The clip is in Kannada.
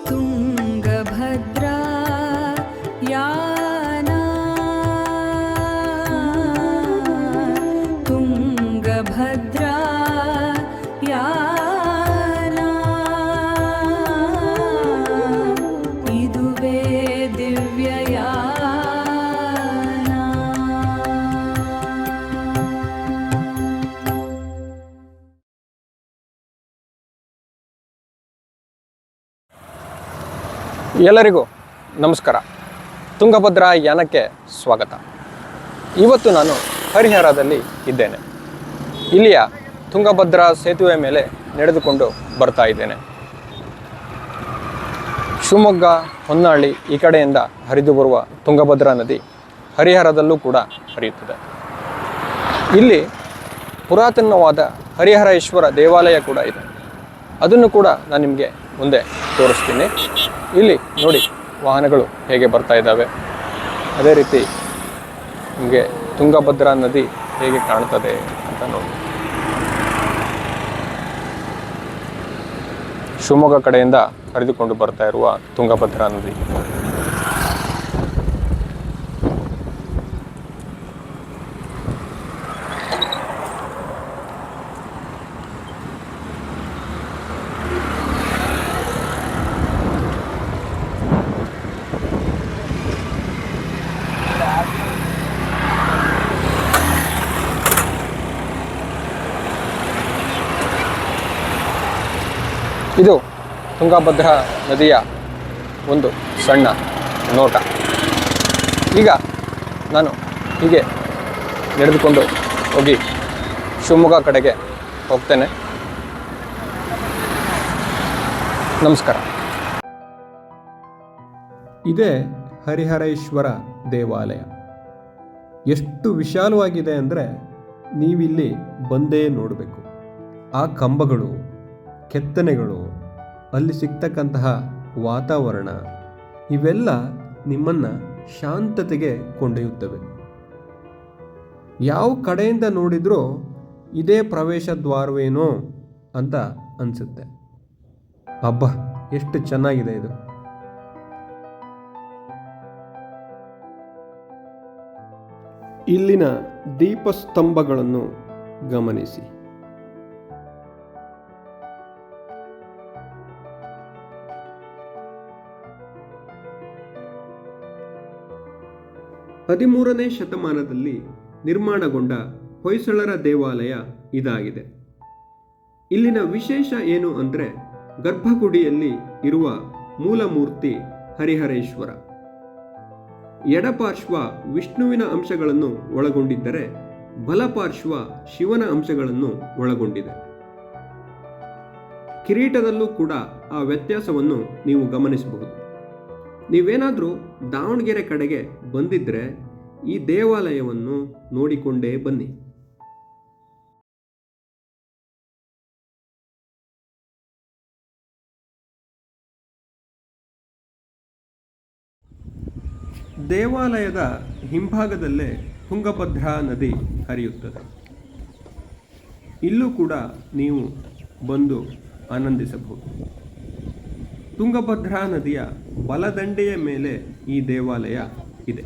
ತುಂಗಭದ್ರಾ ಯಾನ ತುಂಗಭದ್ರಾ ಯಾನ ಇದುವೇ ದಿವ್ಯಯಾನ. ಎಲ್ಲರಿಗೂ ನಮಸ್ಕಾರ. ತುಂಗಭದ್ರಾ ಯಾನಕ್ಕೆ ಸ್ವಾಗತ. ಇವತ್ತು ನಾನು ಹರಿಹರದಲ್ಲಿ ಇದ್ದೇನೆ. ಇಲ್ಲಿಯ ತುಂಗಭದ್ರಾ ಸೇತುವೆ ಮೇಲೆ ನಡೆದುಕೊಂಡು ಬರ್ತಾ ಇದ್ದೇನೆ. ಶಿವಮೊಗ್ಗ, ಹೊನ್ನಾಳಿ ಈ ಕಡೆಯಿಂದ ಹರಿದು ಬರುವ ತುಂಗಭದ್ರಾ ನದಿ ಹರಿಹರದಲ್ಲೂ ಕೂಡ ಹರಿಯುತ್ತದೆ. ಇಲ್ಲಿ ಪುರಾತನವಾದ ಹರಿಹರೇಶ್ವರ ದೇವಾಲಯ ಕೂಡ ಇದೆ. ಅದನ್ನು ಕೂಡ ನಾನು ನಿಮಗೆ ಮುಂದೆ ತೋರಿಸ್ತೀನಿ. ಇಲ್ಲಿ ನೋಡಿ ವಾಹನಗಳು ಹೇಗೆ ಬರ್ತಾ ಇದ್ದಾವೆ, ಅದೇ ರೀತಿ ನಿಮಗೆ ತುಂಗಭದ್ರಾ ನದಿ ಹೇಗೆ ಕಾಣ್ತದೆ ಅಂತ ನೋಡಿ. ಶಿವಮೊಗ್ಗ ಕಡೆಯಿಂದ ಹರಿದುಕೊಂಡು ಬರ್ತಾ ಇರುವ ತುಂಗಭದ್ರಾ ನದಿ. ಇದು ತುಂಗಭದ್ರಾ ನದಿಯ ಒಂದು ಸಣ್ಣ ನೋಟ. ಈಗ ನಾನು ಹೀಗೆ ನಡೆದುಕೊಂಡು ಹೋಗಿ ಶಿವಮೊಗ್ಗ ಕಡೆಗೆ ಹೋಗ್ತೇನೆ. ನಮಸ್ಕಾರ. ಇದೇ ಹರಿಹರೇಶ್ವರ ದೇವಾಲಯ. ಎಷ್ಟು ವಿಶಾಲವಾಗಿದೆ ಅಂದರೆ ನೀವಿಲ್ಲಿ ಬಂದೇ ನೋಡಬೇಕು. ಆ ಕಂಬಗಳು, ಕೆತ್ತನೆಗಳು, ಅಲ್ಲಿ ಸಿಗ್ತಕ್ಕಂತಹ ವಾತಾವರಣ ಇವೆಲ್ಲ ನಿಮ್ಮನ್ನು ಶಾಂತತೆಗೆ ಕೊಂಡೊಯ್ಯುತ್ತವೆ. ಯಾವ ಕಡೆಯಿಂದ ನೋಡಿದ್ರೂ ಇದೇ ಪ್ರವೇಶ ದ್ವಾರವೇನೋ ಅಂತ ಅನಿಸುತ್ತೆ. ಅಬ್ಬಾ, ಎಷ್ಟು ಚೆನ್ನಾಗಿದೆ ಇದು. ಇಲ್ಲಿನ ದೀಪಸ್ತಂಭಗಳನ್ನು ಗಮನಿಸಿ. ಹದಿಮೂರನೇ ಶತಮಾನದಲ್ಲಿ ನಿರ್ಮಾಣಗೊಂಡ ಹೊಯ್ಸಳರ ದೇವಾಲಯ ಇದಾಗಿದೆ. ಇಲ್ಲಿನ ವಿಶೇಷ ಏನು ಅಂದರೆ ಗರ್ಭಗುಡಿಯಲ್ಲಿ ಇರುವ ಮೂಲಮೂರ್ತಿ ಹರಿಹರೇಶ್ವರ. ಎಡಪಾರ್ಶ್ವ ವಿಷ್ಣುವಿನ ಅಂಶಗಳನ್ನು ಒಳಗೊಂಡಿದ್ದರೆ ಬಲಪಾರ್ಶ್ವ ಶಿವನ ಅಂಶಗಳನ್ನು ಒಳಗೊಂಡಿದೆ. ಕಿರೀಟದಲ್ಲೂ ಕೂಡ ಆ ವ್ಯತ್ಯಾಸವನ್ನು ನೀವು ಗಮನಿಸಬಹುದು. ನೀವೇನಾದರೂ ದಾವಣಗೆರೆ ಕಡೆಗೆ ಬಂದಿದ್ದರೆ ಈ ದೇವಾಲಯವನ್ನು ನೋಡಿಕೊಂಡೇ ಬನ್ನಿ. ದೇವಾಲಯದ ಹಿಂಭಾಗದಲ್ಲೇ ತುಂಗಭದ್ರಾ ನದಿ ಹರಿಯುತ್ತದೆ. ಇಲ್ಲೂ ಕೂಡ ನೀವು ಬಂದು ಆನಂದಿಸಬಹುದು. ತುಂಗಭದ್ರಾ ನದಿಯ ಬಲದಂಡೆಯ ಮೇಲೆ ಈ ದೇವಾಲಯ ಇದೆ.